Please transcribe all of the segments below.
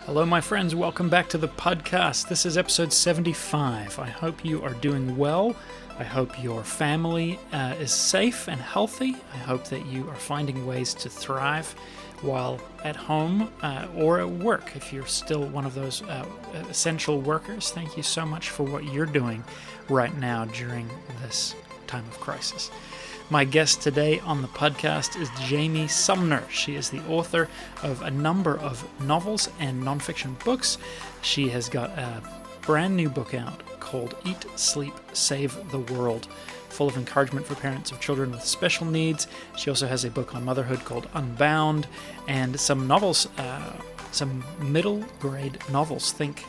Hello, my friends. Welcome back to the Puddcast. This is episode 75. I hope you are doing well. I hope your family is safe and healthy. I hope that you are finding ways to thrive while at home or at work. If you're still one of those essential workers, thank you so much for what you're doing right now during this time of crisis. My guest today on the podcast is Jamie Sumner. She is the author of a number of novels and nonfiction books. She has got a brand new book out called Eat, Sleep, Save the World, full of encouragement for parents of children with special needs. She also has a book on motherhood called Unbound, and some novels, some middle grade novels, think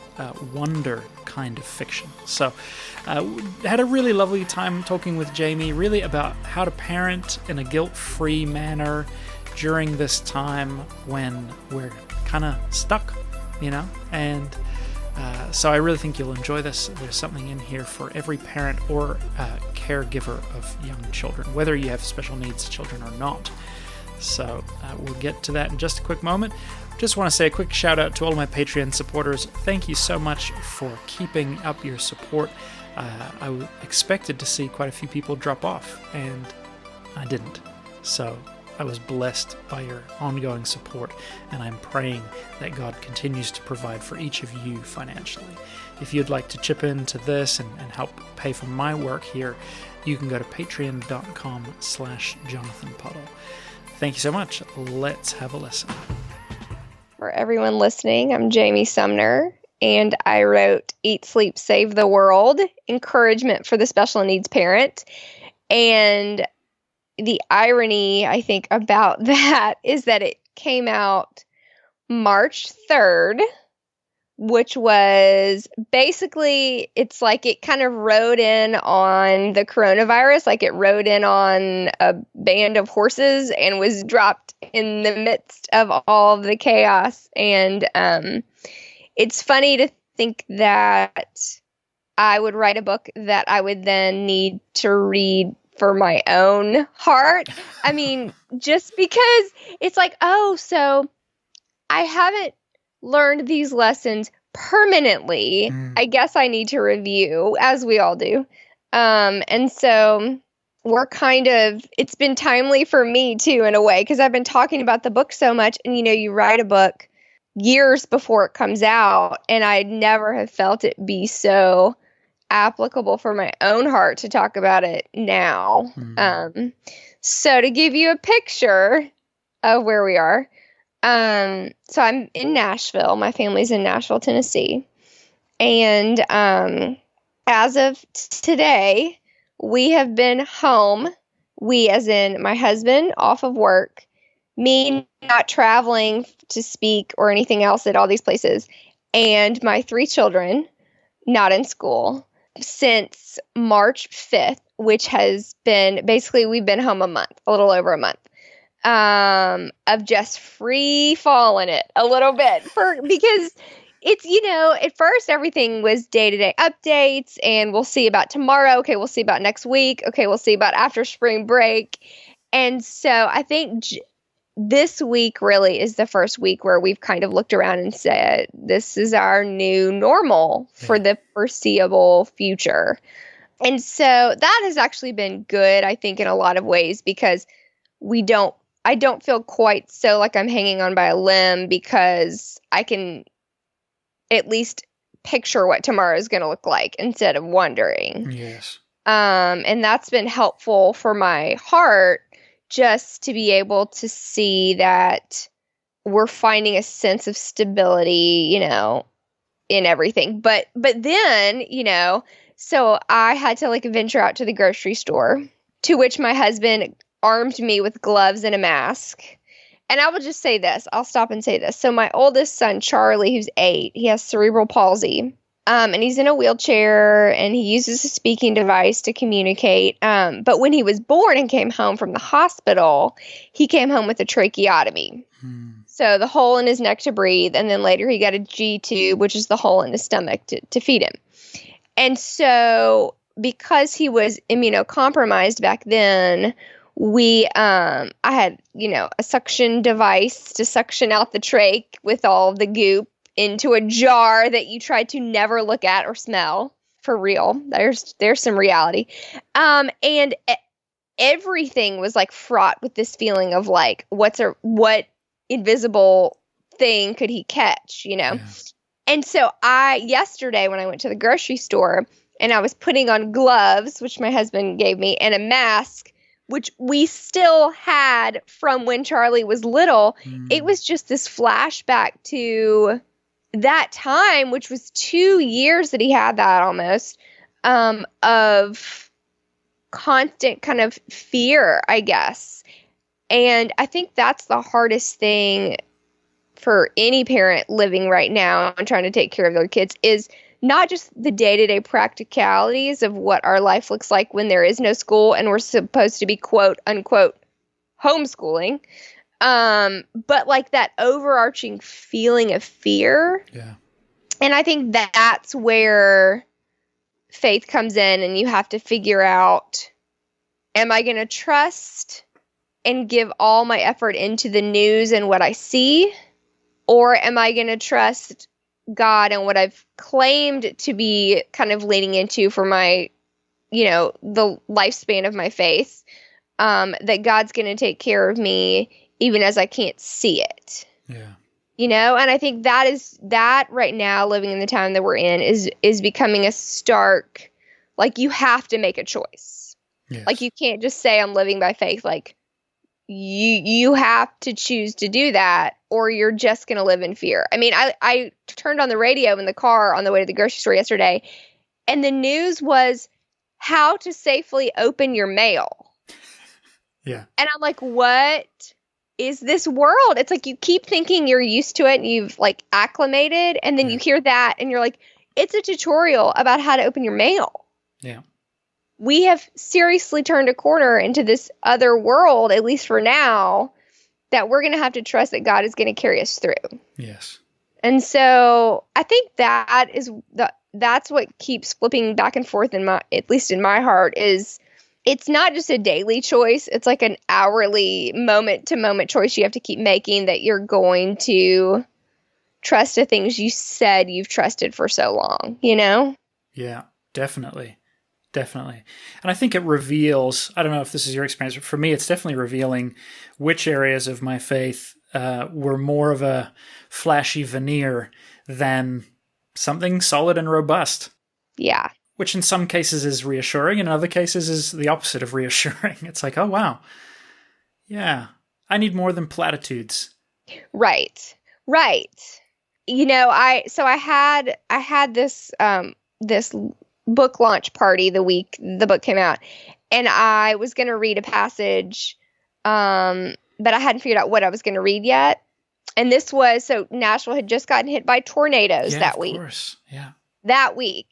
wonder kind of fiction. So had a really lovely time talking with Jamie, really about how to parent in a guilt-free manner during this time when we're kind of stuck, and so I really think you'll enjoy this. There's something in here for every parent or caregiver of young children, whether you have special needs children or not. So we'll get to that in just a quick moment. Just want to say a quick shout out to all of my Patreon supporters. Thank you so much for keeping up your support. I expected to see quite a few people drop off, and I didn't. So I was blessed by your ongoing support, and I'm praying that God continues to provide for each of you financially. If you'd like to chip into this and help pay for my work here, you can go to patreon.com/JonathanPuddle. Thank you so much. Let's have a listen. For everyone listening, I'm Jamie Sumner, and I wrote Eat, Sleep, Save the World, Encouragement for the Special Needs Parent. And the irony, I think, about that is that it came out March 3rd, which was basically, it's like it kind of rode in on the coronavirus, like it rode in on a band of horses and was dropped in the midst of all the chaos. And it's funny to think that I would write a book that I would then need to read for my own heart. I mean, just because it's like, oh, so I haven't learned these lessons permanently. I guess I need to review, as we all do. And so we're it's been timely for me too, in a way, because I've been talking about the book so much. And, you write a book years before it comes out, and I never have felt it be so applicable for my own heart to talk about it now. So to give you a picture of where we are, so I'm in Nashville. My family's in Nashville, Tennessee. And as of today, we have been home. We, as in my husband, off of work, me not traveling to speak or anything else at all these places, and my 3 children not in school since March 5th, which has been basically, we've been home a little over a month. Of just free falling it a little bit because it's, at first everything was day-to-day updates, and we'll see about tomorrow. Okay, we'll see about next week. Okay, we'll see about after spring break. And so I think this week really is the first week where we've kind of looked around and said, this is our new normal for the foreseeable future. And so that has actually been good, I think, in a lot of ways, because I don't feel quite so like I'm hanging on by a limb, because I can at least picture what tomorrow is going to look like instead of wondering. Yes. And that's been helpful for my heart, just to be able to see that we're finding a sense of stability, in everything. But then, so I had to venture out to the grocery store, to which my husband armed me with gloves and a mask. And I will just say this. I'll stop and say this. So my oldest son, Charlie, who's 8, he has cerebral palsy. And he's in a wheelchair, and he uses a speaking device to communicate. But when he was born and came home from the hospital, he came home with a tracheotomy. So the hole in his neck to breathe. And then later he got a G tube, which is the hole in his stomach to feed him. And so because he was immunocompromised back then, I had, a suction device to suction out the trach with all the goop into a jar that you try to never look at or smell. For real. There's some reality. And everything was like fraught with this feeling of like, what invisible thing could he catch, Yeah. And so yesterday when I went to the grocery store and I was putting on gloves, which my husband gave me, and a mask, which we still had from when Charlie was little, it was just this flashback to that time, which was 2 years that he had that almost, of constant kind of fear, I guess. And I think that's the hardest thing for any parent living right now and trying to take care of their kids, is not just the day-to-day practicalities of what our life looks like when there is no school and we're supposed to be quote unquote homeschooling, but like that overarching feeling of fear. Yeah. And I think that's where faith comes in, and you have to figure out, am I going to trust and give all my effort into the news and what I see? Or am I going to trust God and what I've claimed to be kind of leaning into for my, the lifespan of my faith, that God's going to take care of me even as I can't see it? Yeah. And I think that right now, living in the time that we're in, is becoming a stark, like, you have to make a choice. Yes. Like, you can't just say I'm living by faith. Like, you have to choose to do that, or you're just going to live in fear. I mean, I turned on the radio in the car on the way to the grocery store yesterday, and the news was how to safely open your mail. Yeah. And I'm like, what is this world? It's like you keep thinking you're used to it and you've like acclimated, and then you hear that and you're like, it's a tutorial about how to open your mail. Yeah. We have seriously turned a corner into this other world, at least for now, that we're going to have to trust that God is going to carry us through. Yes. And so I think that's what keeps flipping back and forth at least in my heart, is it's not just a daily choice. It's like an hourly, moment to moment choice you have to keep making, that you're going to trust the things you said you've trusted for so long, Yeah, definitely. Definitely. And I think it reveals, I don't know if this is your experience, but for me, it's definitely revealing which areas of my faith were more of a flashy veneer than something solid and robust. Yeah. Which in some cases is reassuring, and in other cases is the opposite of reassuring. It's like, oh, wow. Yeah, I need more than platitudes. Right. I had this book launch party the week the book came out, and I was going to read a passage, but I hadn't figured out what I was going to read yet. And this was, so Nashville had just gotten hit by tornadoes that week. Of course. Yeah. That week.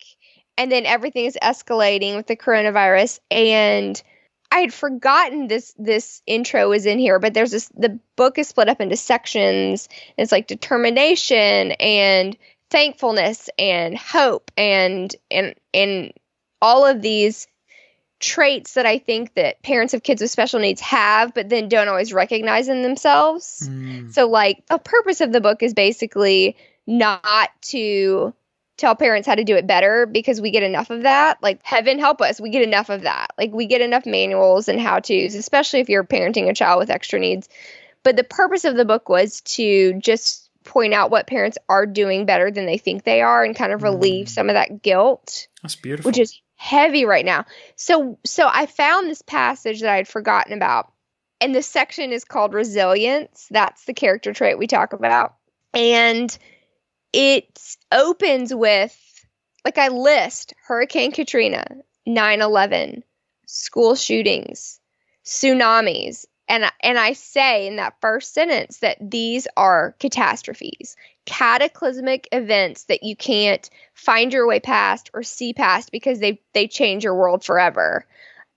And then everything is escalating with the coronavirus. And I had forgotten this intro was in here, but the book is split up into sections. It's like determination and thankfulness and hope and all of these traits that I think that parents of kids with special needs have, but then don't always recognize in themselves. So like the purpose of the book is basically not to tell parents how to do it better, because we get enough of that. Like, heaven help us, we get enough of that. Like, we get enough manuals and how-tos, especially if you're parenting a child with extra needs. But the purpose of the book was to just point out what parents are doing better than they think they are, and kind of relieve some of that guilt. That's beautiful. Which is heavy right now. So I found this passage that I had forgotten about, and the section is called resilience. That's the character trait we talk about. And it opens with, like, I list Hurricane Katrina, 9/11, school shootings, tsunamis. And I say in that first sentence that these are catastrophes, cataclysmic events that you can't find your way past or see past because they change your world forever.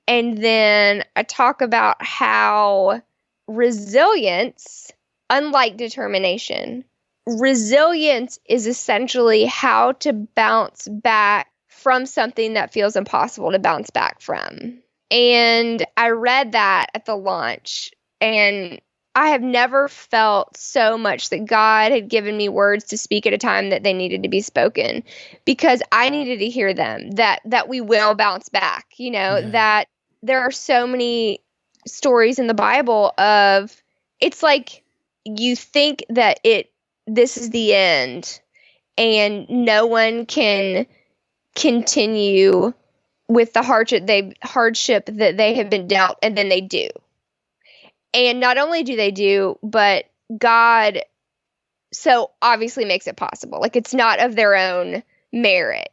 And then I talk about how resilience, unlike determination, resilience is essentially how to bounce back from something that feels impossible to bounce back from. And I read that at the launch, and I have never felt so much that God had given me words to speak at a time that they needed to be spoken, because I needed to hear them, that we will bounce back, that there are so many stories in the Bible of, it's like you think that this is the end and no one can continue with the hardship that they have been dealt, and then they do. And not only do they do, but God so obviously makes it possible. Like, it's not of their own merit,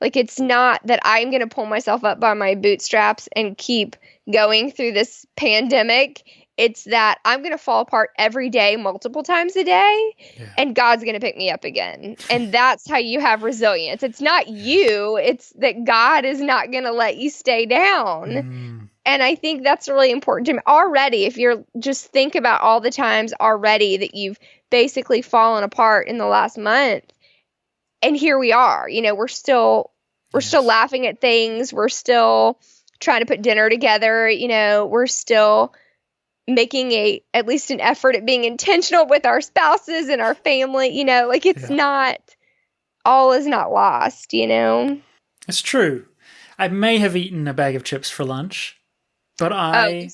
Like, it's not that I'm going to pull myself up by my bootstraps and keep going through this pandemic. It's that I'm going to fall apart every day, multiple times a day, and God's going to pick me up again. And that's how you have resilience. It's not you. It's that God is not going to let you stay down. And I think that's really important to me. Already, if you're just think about all the times already that you've basically fallen apart in the last month, and here we are, we're still laughing at things. We're still trying to put dinner together. We're still making at least an effort at being intentional with our spouses and our family, like it's not, all is not lost, It's true. I may have eaten a bag of chips for lunch, but I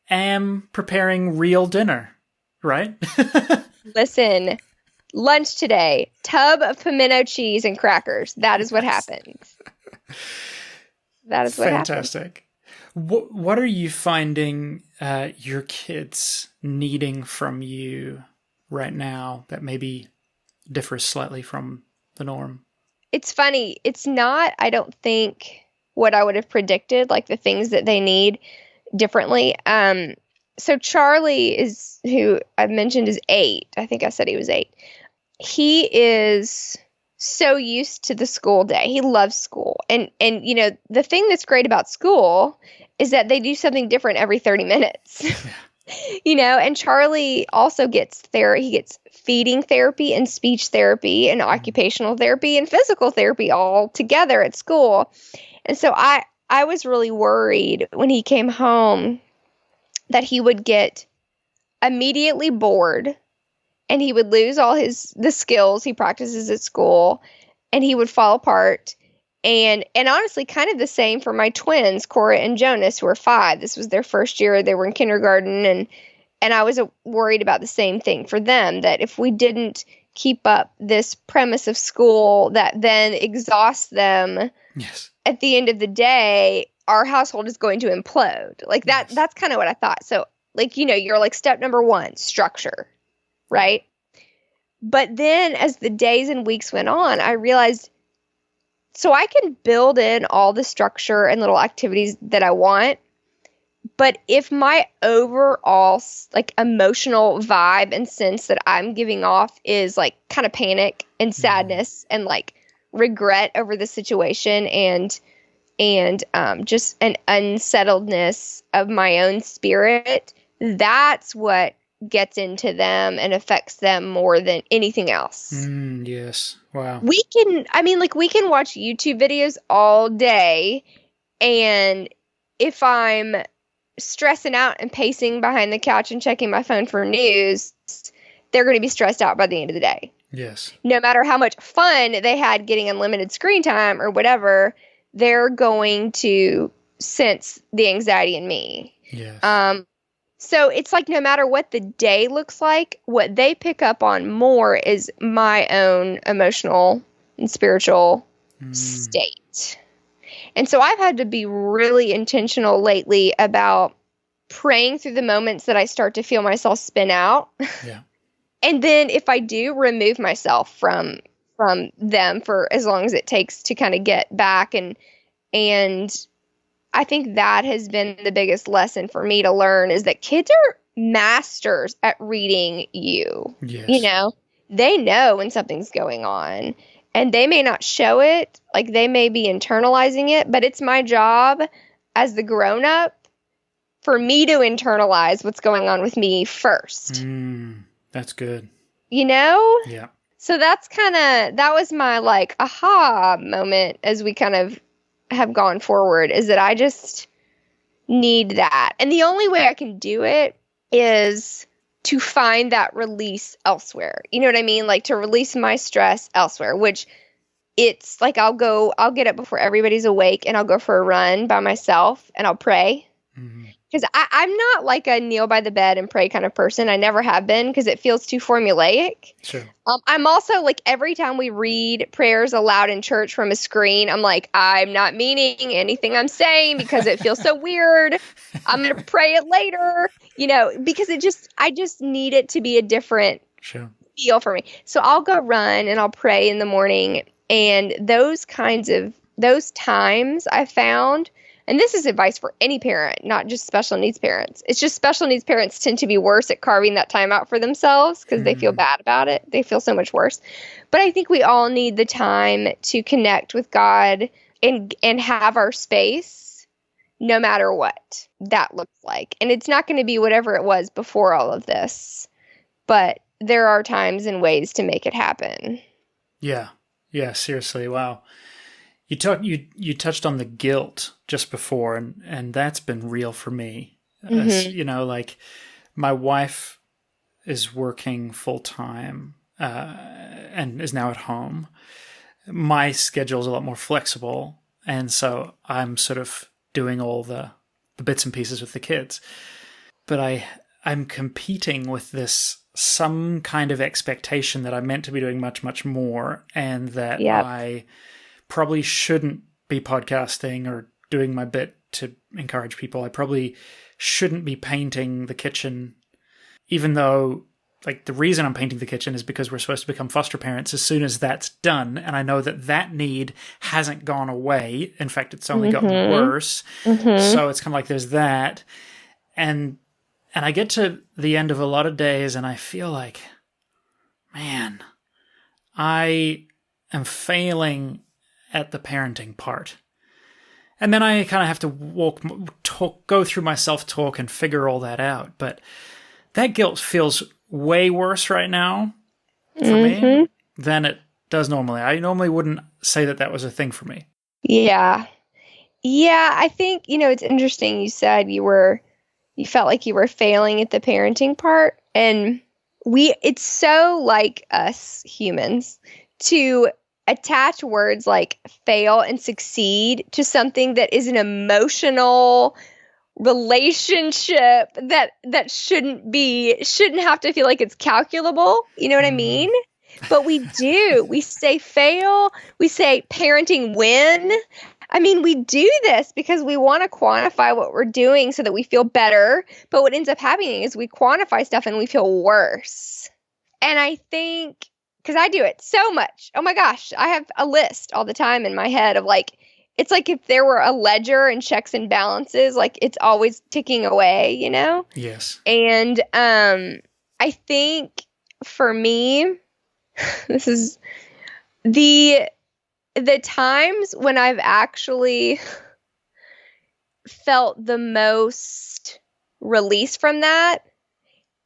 am preparing real dinner, right? Listen, lunch today, tub of pimento cheese and crackers. That is what happens. That is what happens. Fantastic. What are you finding your kids needing from you right now that maybe differs slightly from the norm? It's funny. It's not, I don't think, what I would have predicted, like the things that they need differently. So Charlie who I've mentioned, is 8. I think I said he was 8. He is so used to the school day. He loves school. And the thing that's great about school is that they do something different every 30 minutes. And Charlie also gets he gets feeding therapy and speech therapy and occupational therapy and physical therapy all together at school. And so I was really worried when he came home that he would get immediately bored and he would lose all the skills he practices at school, and he would fall apart. And honestly, kind of the same for my twins, Cora and Jonas, who are 5. This was their first year. They were in kindergarten, and I was worried about the same thing for them, that if we didn't keep up this premise of school that then exhausts them at the end of the day, our household is going to implode. Like that's kind of what I thought. So like, you're like step number 1, structure, right? But then as the days and weeks went on, I realized, so I can build in all the structure and little activities that I want, but if my overall like emotional vibe and sense that I'm giving off is like kind of panic and sadness and like regret over the situation and just an unsettledness of my own spirit, that's what gets into them and affects them more than anything else. Yes. Wow. We can watch YouTube videos all day, and if I'm stressing out and pacing behind the couch and checking my phone for news, they're going to be stressed out by the end of the day. Yes. No matter how much fun they had getting unlimited screen time or whatever, they're going to sense the anxiety in me. Yes. So it's like no matter what the day looks like, what they pick up on more is my own emotional and spiritual state. And so I've had to be really intentional lately about praying through the moments that I start to feel myself spin out. Yeah. And then if I do, remove myself from them for as long as it takes to kind of get back. And I think that has been the biggest lesson for me to learn, is that kids are masters at reading you. Yes. They know when something's going on, and they may not show it, like they may be internalizing it, but it's my job as the grown-up for me to internalize what's going on with me first. That's good. Yeah. So that was my like aha moment as we kind of have gone forward, is that I just need that. And the only way I can do it is to find that release elsewhere. You know what I mean? Like to release my stress elsewhere, which it's like I'll get up before everybody's awake and I'll go for a run by myself and I'll pray. Because I'm not like a kneel by the bed and pray kind of person. I never have been because it feels too formulaic. Sure. I'm also like every time we read prayers aloud in church from a screen, I'm like, I'm not meaning anything I'm saying because it feels so weird. I'm going to pray it later, because I just need it to be a different feel for me. So I'll go run and I'll pray in the morning. And those times I found, and this is advice for any parent, not just special needs parents. It's just special needs parents tend to be worse at carving that time out for themselves because they feel bad about it. They feel so much worse. But I think we all need the time to connect with God and have our space no matter what that looks like. And it's not going to be whatever it was before all of this. But there are times and ways to make it happen. Yeah. Yeah, seriously. Wow. You touched on the guilt just before, and that's been real for me. Like my wife is working full time and is now at home. My schedule is a lot more flexible, and so I'm sort of doing all the bits and pieces with the kids. But I'm competing with this some kind of expectation that I'm meant to be doing much, much more, and that I probably shouldn't be podcasting or doing my bit to encourage people. I probably shouldn't be painting the kitchen, even though like the reason I'm painting the kitchen is because we're supposed to become foster parents as soon as that's done. And I know that need hasn't gone away. In fact, it's only gotten worse. So it's kind of like there's that. And I get to the end of a lot of days and I feel like, man, I am failing at the parenting part. And then I kind of have to go through my self-talk and figure all that out. But that guilt feels way worse right now for me than it does normally. I normally wouldn't say that was a thing for me. Yeah. Yeah, I think, it's interesting. You said you felt like you were failing at the parenting part. And it's so like us humans to attach words like fail and succeed to something that is an emotional relationship that shouldn't have to feel like it's calculable. You know what I mean? But we do. We say fail. We say parenting win. I mean, we do this because we want to quantify what we're doing so that we feel better. But what ends up happening is we quantify stuff and we feel worse. And I think, because I do it so much. Oh my gosh, I have a list all the time in my head of like, it's like if there were a ledger and checks and balances, like it's always ticking away, Yes. And I think for me, this is the times when I've actually felt the most release from that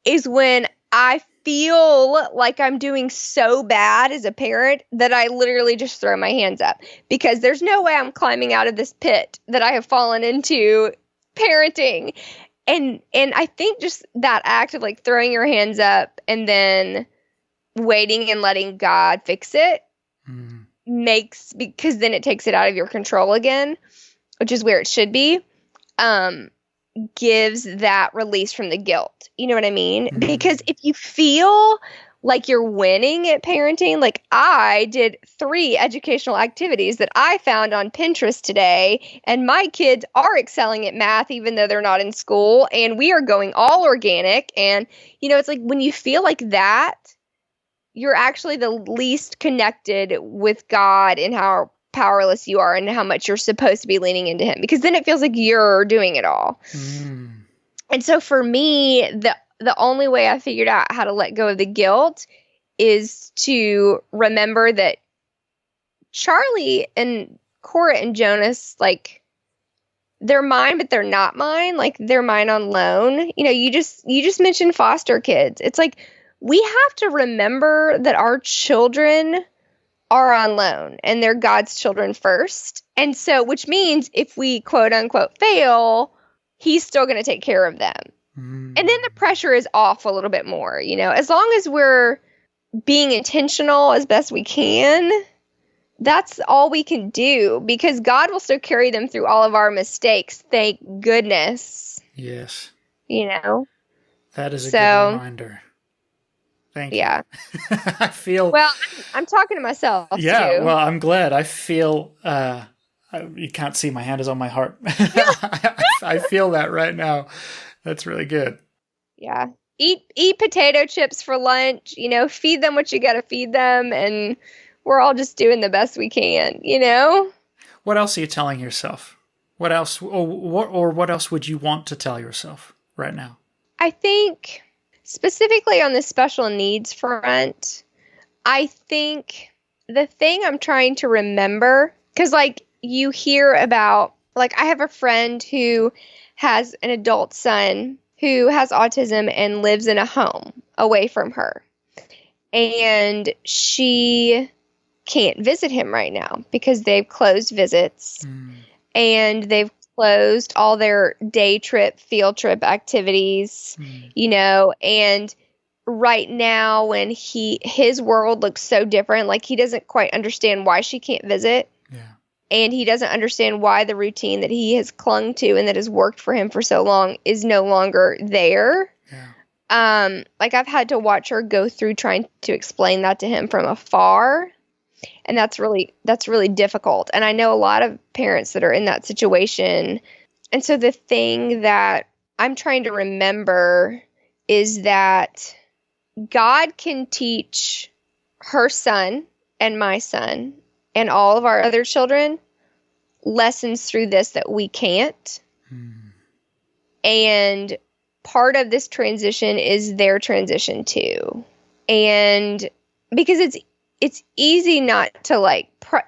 is when I feel like I'm doing so bad as a parent that I literally just throw my hands up because there's no way I'm climbing out of this pit that I have fallen into parenting. And I think just that act of like throwing your hands up and then waiting and letting God fix it because then it takes it out of your control again, which is where it should be. Gives that release from the guilt. You know what I mean? Because if you feel like you're winning at parenting, like I did 3 educational activities that I found on Pinterest today, and my kids are excelling at math even though they're not in school, and we are going all organic. And, it's like when you feel like that, you're actually the least connected with God and how powerless you are and how much you're supposed to be leaning into him, because then it feels like you're doing it all. And so for me, the only way I figured out how to let go of the guilt is to remember that Charlie and Cora and Jonas, like, they're mine, but they're not mine. Like, they're mine on loan. You just mentioned foster kids. It's like we have to remember that our children are on loan and they're God's children first. And so, which means if we quote unquote fail, he's still going to take care of them. And then the pressure is off a little bit more, as long as we're being intentional as best we can, that's all we can do, because God will still carry them through all of our mistakes. Thank goodness. Yes. That is a good reminder. Thank you. Yeah. I feel... Well, I'm talking to myself, yeah, too. well, I'm glad. I feel... you can't see my hand is on my heart. I feel that right now. That's really good. Yeah. Eat potato chips for lunch, feed them what you got to feed them, and we're all just doing the best we can, What else are you telling yourself? What else, or what else would you want to tell yourself right now? I think specifically on the special needs front, I think the thing I'm trying to remember, because you hear about, I have a friend who has an adult son who has autism and lives in a home away from her. And she can't visit him right now because they've closed visits and they've closed all their day trip, field trip activities, and right now when his world looks so different, he doesn't quite understand why she can't visit. Yeah. And he doesn't understand why the routine that he has clung to and that has worked for him for so long is no longer there. Yeah. I've had to watch her go through trying to explain that to him from afar. And that's really difficult. And I know a lot of parents that are in that situation. And so the thing that I'm trying to remember is that God can teach her son and my son and all of our other children lessons through this that we can't. And part of this transition is their transition too. And because it's easy not to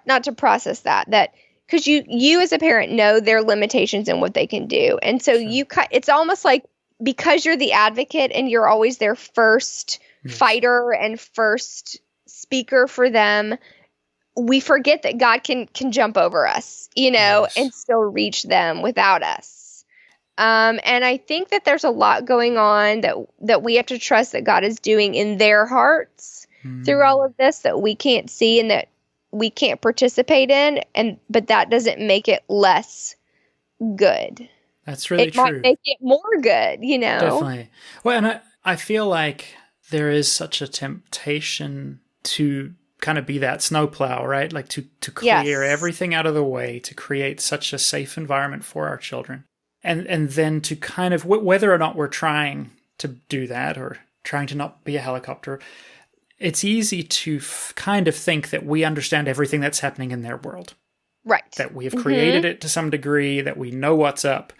not to process that because you as a parent know their limitations and what they can do. And so it's almost like, because you're the advocate and you're always their first fighter and first speaker for them, we forget that God can jump over us, and still reach them without us. And I think that there's a lot going on that we have to trust that God is doing in their hearts through all of this that we can't see and that we can't participate in. But that doesn't make it less good. That's really true. It might make it more good, Definitely. Well, and I feel like there is such a temptation to kind of be that snowplow, right? To clear everything out of the way, to create such a safe environment for our children. And then to kind of, whether or not we're trying to do that or trying to not be a helicopter, it's easy to kind of think that we understand everything that's happening in their world. Right. That we have created it to some degree, that we know what's up,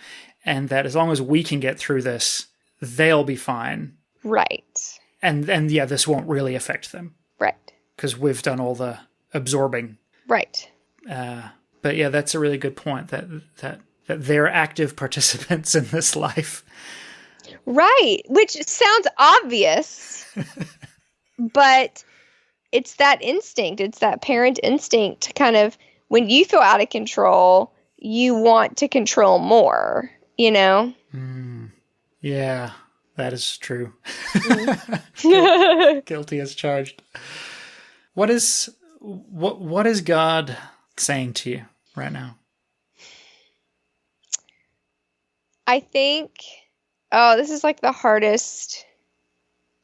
and that as long as we can get through this, they'll be fine. Right. And this won't really affect them. Right. Because we've done all the absorbing. Right. But yeah, that's a really good point, that they're active participants in this life. Right. Which sounds obvious, but it's that instinct. It's that parent instinct to kind of, when you feel out of control, you want to control more, Yeah, that is true. Guilty as charged. What is God saying to you right now? I think, this is the hardest.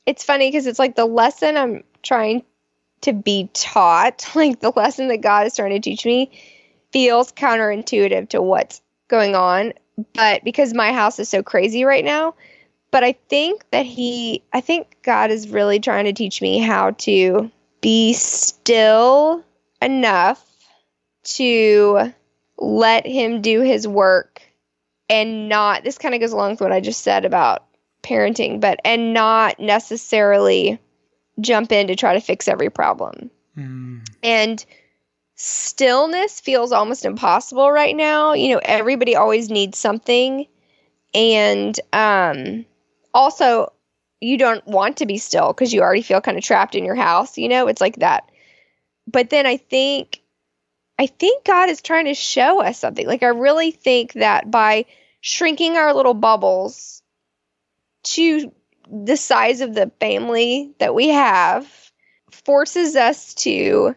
It's funny because it's the lesson I'm trying to be taught, the lesson that God is trying to teach me feels counterintuitive to what's going on. But because my house is so crazy right now, but I think God is really trying to teach me how to be still enough to let him do his work and not, this kind of goes along with what I just said about parenting, and not necessarily jump in to try to fix every problem. And stillness feels almost impossible right now. Everybody always needs something. And also, you don't want to be still because you already feel kind of trapped in your house. It's like that. But then I think God is trying to show us something. I really think that by shrinking our little bubbles to the size of the family that we have forces us to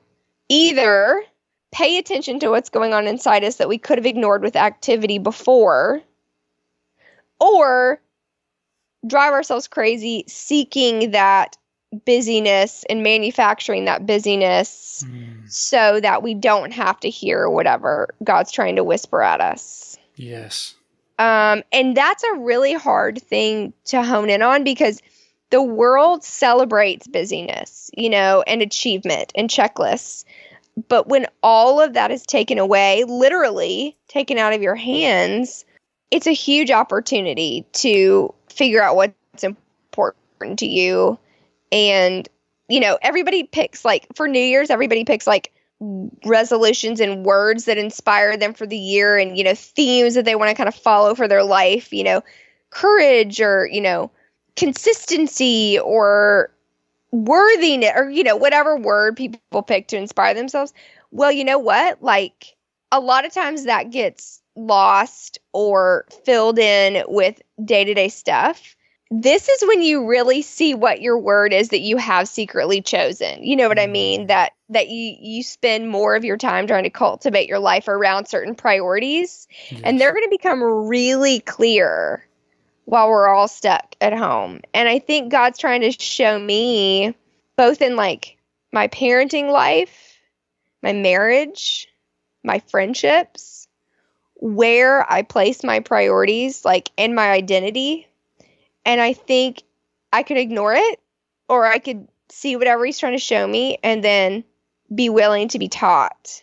either pay attention to what's going on inside us that we could have ignored with activity before, or drive ourselves crazy seeking that busyness and manufacturing that busyness so that we don't have to hear whatever God's trying to whisper at us. Yes. And that's a really hard thing to hone in on, because the world celebrates busyness, and achievement and checklists. But when all of that is taken away, literally taken out of your hands, it's a huge opportunity to figure out what's important to you. And, everybody picks, for New Year's, everybody picks, resolutions and words that inspire them for the year, and, themes that they want to kind of follow for their life, courage or, consistency or worthiness, or, whatever word people pick to inspire themselves. Well, you know what? A lot of times that gets lost or filled in with day-to-day stuff. This is when you really see what your word is that you have secretly chosen. You know what I mean? That you spend more of your time trying to cultivate your life around certain priorities. Yes. And they're going to become really clear while we're all stuck at home. And I think God's trying to show me, both in my parenting life, my marriage, my friendships, where I place my priorities, in my identity. And I think I could ignore it, or I could see whatever he's trying to show me and then be willing to be taught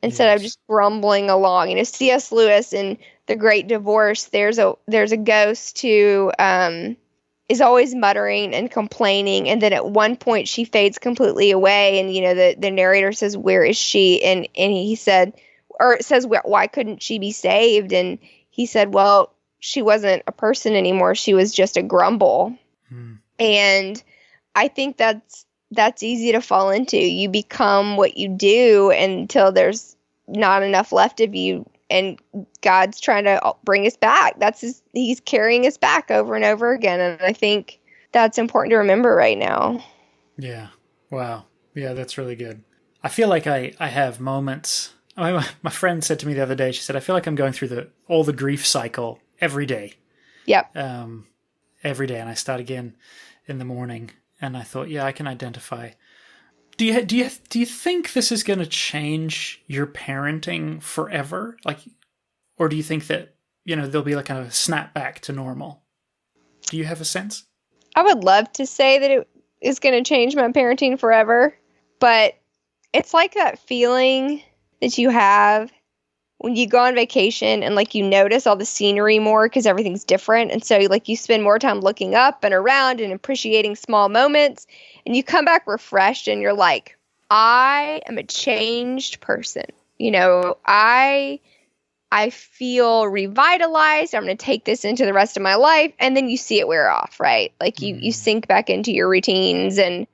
instead of just grumbling along. C.S. Lewis in The Great Divorce, there's a ghost who is always muttering and complaining, and then at one point she fades completely away, and the narrator says, "Where is she?" And he said, or it says, "Why couldn't she be saved?" And he said, "Well, she wasn't a person anymore. She was just a grumble." And I think that's easy to fall into. You become what you do until there's not enough left of you, and God's trying to bring us back. He's carrying us back over and over again. And I think that's important to remember right now. Yeah. Wow. Yeah, that's really good. I feel like I have moments. My friend said to me the other day, she said, "I feel like I'm going through all the grief cycle every day." Yep. Every day. And I start again in the morning. And I thought, yeah, I can identify. Do you think this is going to change your parenting forever? Or do you think that, there'll be kind of a snap back to normal? Do you have a sense? I would love to say that it is going to change my parenting forever, but it's like that feeling that you have when you go on vacation and you notice all the scenery more because everything's different. And so you spend more time looking up and around and appreciating small moments, and you come back refreshed and you're like, I am a changed person. I feel revitalized. I'm going to take this into the rest of my life. And then you see it wear off, right? You sink back into your routines and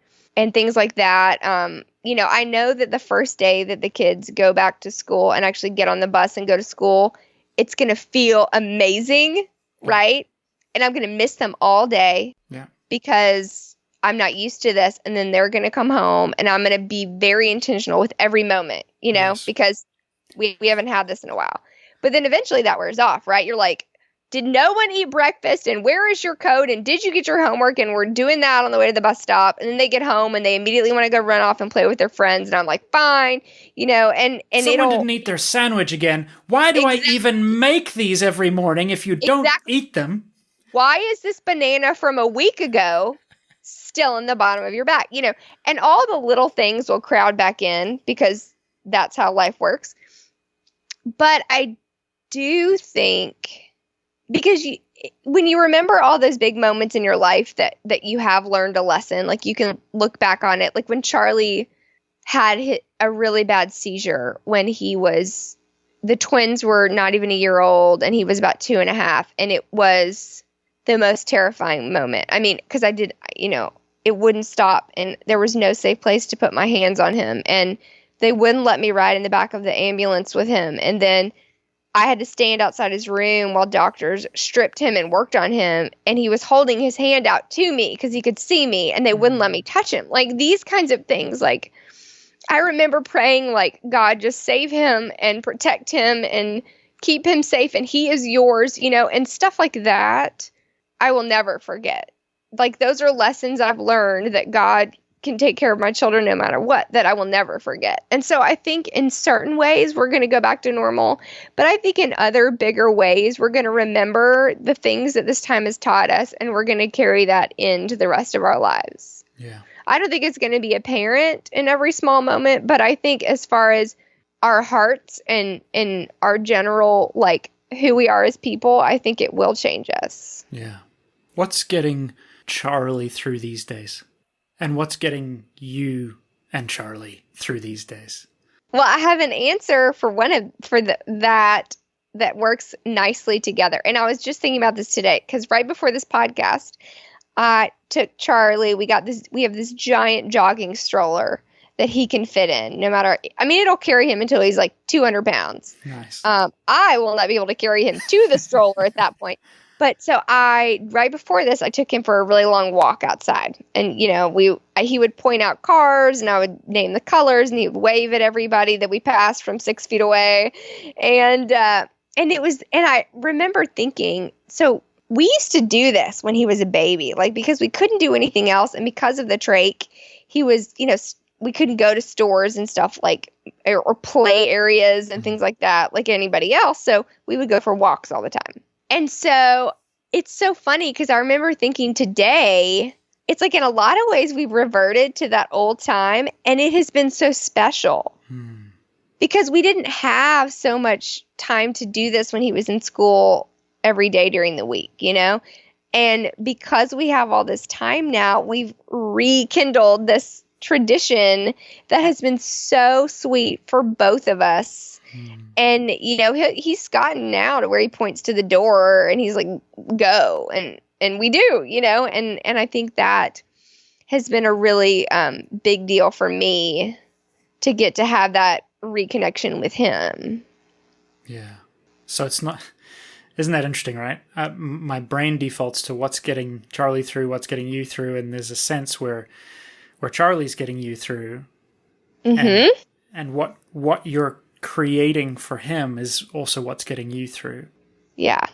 things like that. I know that the first day that the kids go back to school and actually get on the bus and go to school, it's going to feel amazing, right? And I'm going to miss them all day because I'm not used to this. And then they're going to come home, and I'm going to be very intentional with every moment, because we haven't had this in a while. But then eventually that wears off, right? You're like, did no one eat breakfast? And where is your coat? And did you get your homework? And we're doing that on the way to the bus stop. And then they get home and they immediately want to go run off and play with their friends. And I'm like, fine, and someone didn't eat their sandwich again. Why do I even make these every morning if you don't eat them? Why is this banana from a week ago still in the bottom of your bag? And all the little things will crowd back in because that's how life works. But I do think, because when you remember all those big moments in your life that you have learned a lesson, you can look back on it. When Charlie had a really bad seizure when the twins were not even a year old and he was about 2.5. And it was the most terrifying moment. I mean, because it wouldn't stop, and there was no safe place to put my hands on him. And they wouldn't let me ride in the back of the ambulance with him. And then I had to stand outside his room while doctors stripped him and worked on him. And he was holding his hand out to me because he could see me and they wouldn't let me touch him. Like these kinds of things. Like I remember praying like, God, just save him and protect him and keep him safe. And he is yours, and stuff like that. I will never forget. Like those are lessons I've learned that God can take care of my children no matter what, that I will never forget. And so I think in certain ways we're going to go back to normal, but I think in other bigger ways we're going to remember the things that this time has taught us, and we're going to carry that into the rest of our lives. Yeah. I don't think it's going to be apparent in every small moment, but I think as far as our hearts and our general, like who we are as people, I think it will change us. Yeah. What's getting Charlie through these days? And what's getting you and Charlie through these days? Well, I have an answer for that works nicely together. And I was just thinking about this today because right before this podcast, I took Charlie. We have this giant jogging stroller that he can fit in no matter. I mean, it'll carry him until he's like 200 pounds. Nice. I will not be able to carry him to the stroller at that point. But so right before this, I took him for a really long walk outside, and he would point out cars, and I would name the colors, and he would wave at everybody that we passed from 6 feet away, and I remember thinking, so we used to do this when he was a baby, like because we couldn't do anything else, and because of the trach, he was, we couldn't go to stores and stuff like or play areas and things like that, like anybody else. So we would go for walks all the time. And so it's so funny because I remember thinking today, it's like in a lot of ways we've reverted to that old time, and it has been so special because we didn't have so much time to do this when he was in school every day during the week, and because we have all this time now, we've rekindled this tradition that has been so sweet for both of us. And, he's gotten now to where he points to the door and he's like, go. And we do, and I think that has been a really big deal for me to get to have that reconnection with him. Yeah. So isn't that interesting, right? My brain defaults to what's getting Charlie through, what's getting you through. And there's a sense where Charlie's getting you through and what you're creating for him is also what's getting you through. Yeah.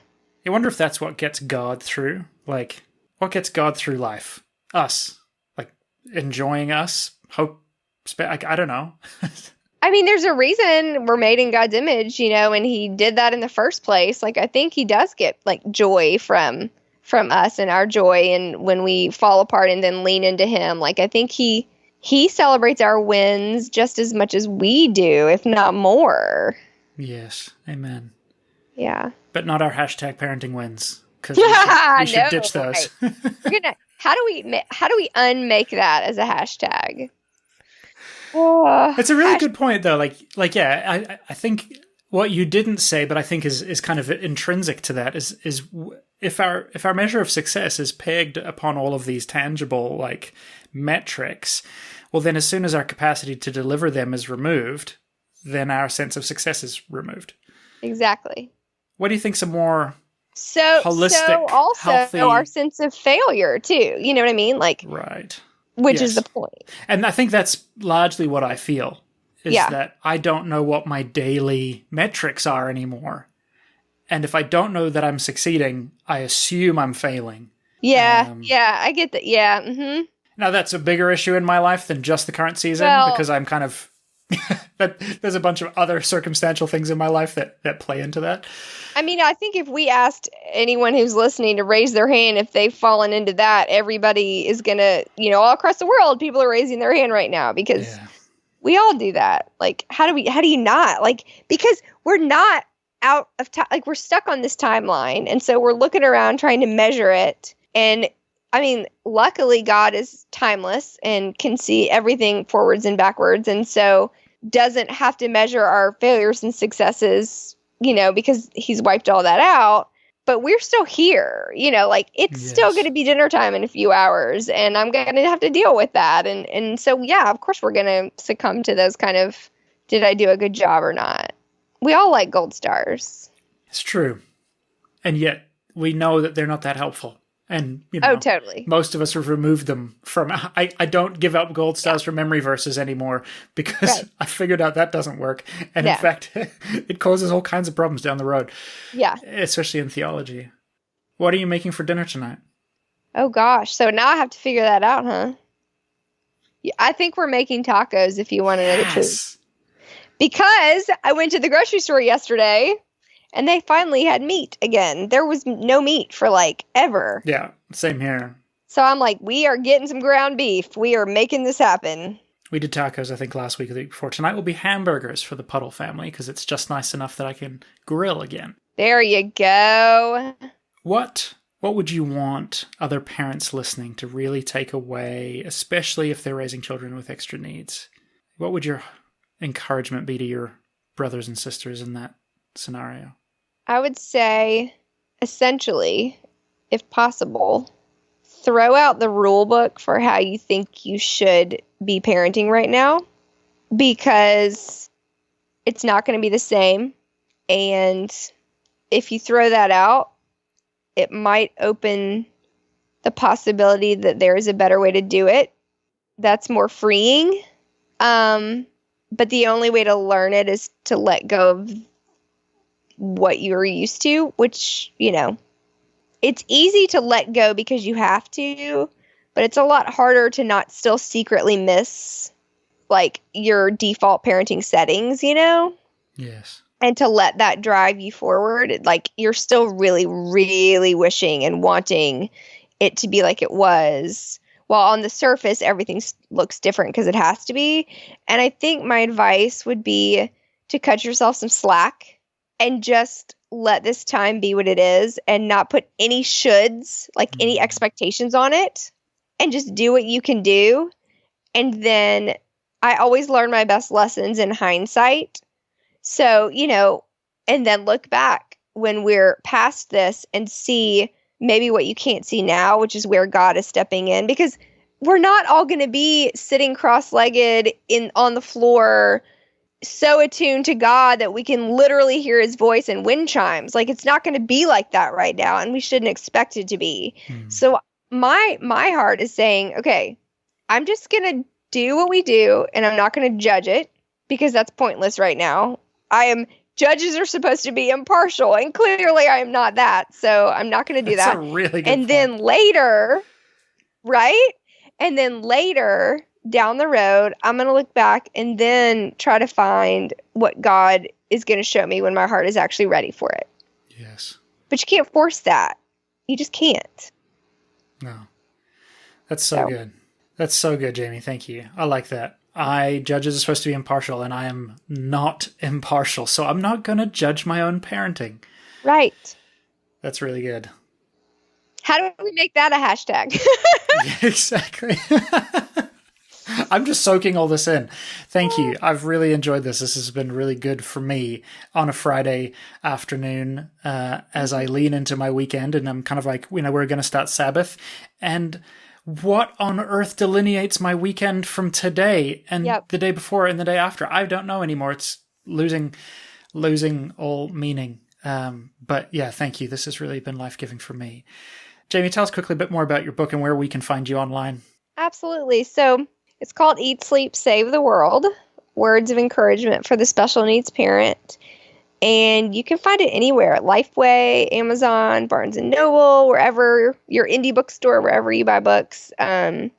I wonder if that's what gets God through. Like, what gets God through life? Us. Like, enjoying us? Hope? I don't know. I mean, there's a reason we're made in God's image, and he did that in the first place. Like, I think he does get, like, joy from us and our joy, and when we fall apart and then lean into him. Like, I think he celebrates our wins just as much as we do, if not more. Yes. Amen. Yeah. But not our hashtag parenting wins, because we should ditch those. Right. How do we unmake that as a hashtag? It's a really good point, though. Like, yeah, I think what you didn't say, but I think is kind of intrinsic to that is if our measure of success is pegged upon all of these tangible like metrics, well, then as soon as our capacity to deliver them is removed, then our sense of success is removed. Exactly. What do you think's a more holistic, so also healthy... our sense of failure too? You know what I mean? Like, right. Which is the point. And I think that's largely what I feel, is that I don't know what my daily metrics are anymore. And if I don't know that I'm succeeding, I assume I'm failing. Yeah, I get that. Yeah. Mm-hmm. Now, that's a bigger issue in my life than just the current season, because I'm kind of... there's a bunch of other circumstantial things in my life that play into that. I mean, I think if we asked anyone who's listening to raise their hand if they've fallen into that, everybody is going to, all across the world, people are raising their hand right now because we all do that. Like, how do you not? Like, because we're not out of time, like we're stuck on this timeline. And so we're looking around trying to measure it. And I mean, luckily God is timeless and can see everything forwards and backwards. And so doesn't have to measure our failures and successes, because he's wiped all that out. But we're still here, like it's still going to be dinner time in a few hours and I'm going to have to deal with that. And so, yeah, of course we're going to succumb to those kind of, did I do a good job or not? We all like gold stars. It's true. And yet we know that they're not that helpful. And, Oh, totally. most of us have removed them from... I don't give up gold stars for memory verses anymore because I figured out that doesn't work. And in fact, it causes all kinds of problems down the road. Yeah. Especially in theology. What are you making for dinner tonight? Oh, gosh. So now I have to figure that out, huh? I think we're making tacos, if you want to know the truth. Because I went to the grocery store yesterday, and they finally had meat again. There was no meat for, ever. Yeah, same here. So I'm like, we are getting some ground beef. We are making this happen. We did tacos, I think, last week or the week before. Tonight will be hamburgers for the Puddle family, because it's just nice enough that I can grill again. There you go. What would you want other parents listening to really take away, especially if they're raising children with extra needs? What would your encouragement be to your brothers and sisters in that scenario? I would say, essentially, if possible, throw out the rule book for how you think you should be parenting right now, because it's not going to be the same. And if you throw that out, it might open the possibility that there is a better way to do it that's more freeing. But the only way to learn it is to let go of what you're used to, which, it's easy to let go because you have to, but it's a lot harder to not still secretly miss, your default parenting settings, Yes. And to let that drive you forward. You're still really, really wishing and wanting it to be like it was. While on the surface, everything looks different because it has to be. And I think my advice would be to cut yourself some slack and just let this time be what it is and not put any shoulds, any expectations on it, and just do what you can do. And then I always learn my best lessons in hindsight. So, and then look back when we're past this and see maybe what you can't see now, which is where God is stepping in, because we're not all going to be sitting cross-legged on the floor, so attuned to God that we can literally hear his voice in wind chimes. It's not going to be like that right now, and we shouldn't expect it to be. So my heart is saying, okay, I'm just going to do what we do, and I'm not going to judge it, because that's pointless right now. Judges are supposed to be impartial, and clearly I am not that, so I'm not going to do that. That's a really good point. Then later, right? And then later, down the road, I'm going to look back and then try to find what God is going to show me when my heart is actually ready for it. Yes. But you can't force that. You just can't. No. That's so good. That's so good, Jamie. Thank you. I like that. Judges are supposed to be impartial, and I am not impartial, so I'm not going to judge my own parenting. Right. That's really good. How do we make that a hashtag? Yeah, exactly. I'm just soaking all this in. Thank you. I've really enjoyed this. This has been really good for me on a Friday afternoon as I lean into my weekend, and I'm kind of we're going to start Sabbath. And what on earth delineates my weekend from today and the day before and the day after? I don't know anymore. It's losing all meaning. But yeah, thank you. This has really been life-giving for me. Jamie, tell us quickly a bit more about your book and where we can find you online. Absolutely. So it's called Eat, Sleep, Save the World, Words of Encouragement for the Special Needs Parent. And you can find it anywhere, Lifeway, Amazon, Barnes & Noble, wherever, your indie bookstore, wherever you buy books. I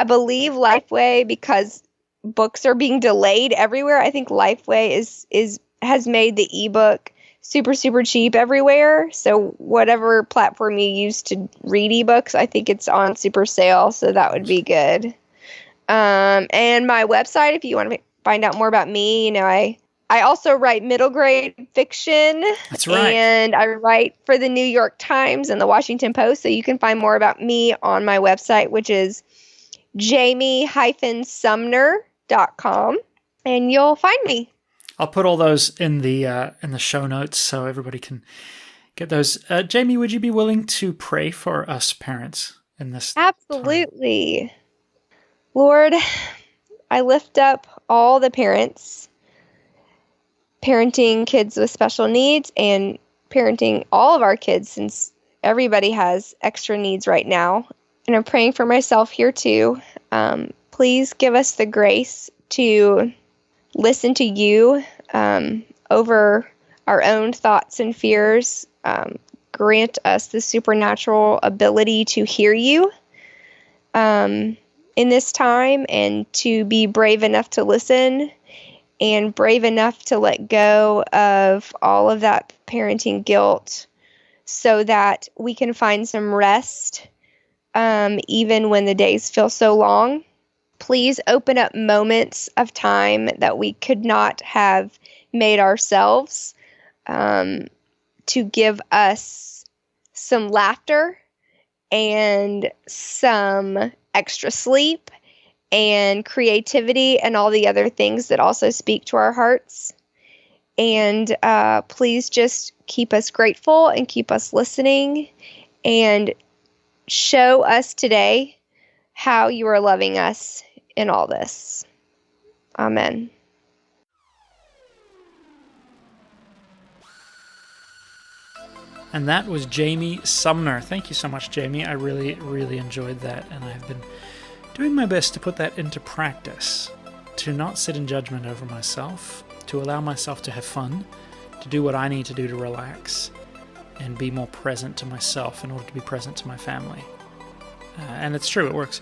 believe Lifeway, because books are being delayed everywhere, I think Lifeway has made the ebook super, super cheap everywhere. So whatever platform you use to read ebooks, I think it's on super sale. So that would be good. And my website, if you want to find out more about me, I also write middle grade fiction. That's right. And I write for the New York Times and the Washington Post. So you can find more about me on my website, which is jamie-sumner.com. And you'll find me. I'll put all those in the show notes so everybody can get those. Jamie, would you be willing to pray for us parents in this Absolutely. Time? Lord, I lift up all the parents parenting kids with special needs and parenting all of our kids, since everybody has extra needs right now. And I'm praying for myself here too. Please give us the grace to listen to you over our own thoughts and fears. Grant us the supernatural ability to hear you in this time, and to be brave enough to listen and brave enough to let go of all of that parenting guilt, so that we can find some rest even when the days feel so long. Please open up moments of time that we could not have made ourselves, to give us some laughter and some extra sleep and creativity and all the other things that also speak to our hearts. And please just keep us grateful and keep us listening, and show us today how you are loving us in all this. Amen. And that was Jamie Sumner. Thank you so much, Jamie. I really, really enjoyed that, and I've been doing my best to put that into practice, to not sit in judgment over myself, to allow myself to have fun, to do what I need to do to relax, and be more present to myself in order to be present to my family. And it's true, it works.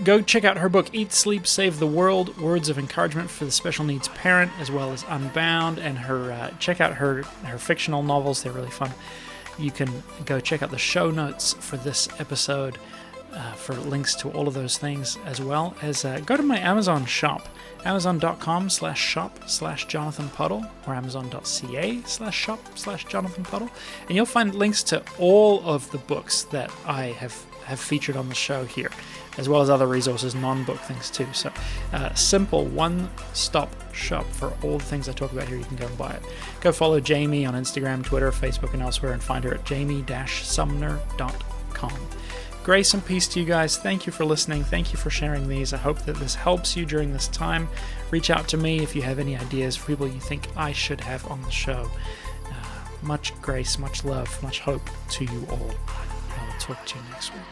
Go check out her book, Eat, Sleep, Save the World, Words of Encouragement for the Special Needs Parent, as well as Unbound, and her check out her fictional novels. They're really fun. You can go check out the show notes for this episode for links to all of those things, as well as go to my Amazon shop, amazon.com/shop/Jonathan Puddle, or amazon.ca/shop/Jonathan Puddle, and you'll find links to all of the books that I have featured on the show here, as well as other resources, non-book things too. So simple one-stop shop for all the things I talk about here. You can go and buy it. Go follow Jamie on Instagram, Twitter, Facebook, and elsewhere, and find her at jamie-sumner.com. Grace and peace to you guys. Thank you for listening. Thank you for sharing these. I hope that this helps you during this time. Reach out to me if you have any ideas for people you think I should have on the show. Much grace, much love, much hope to you all. I will talk to you next week.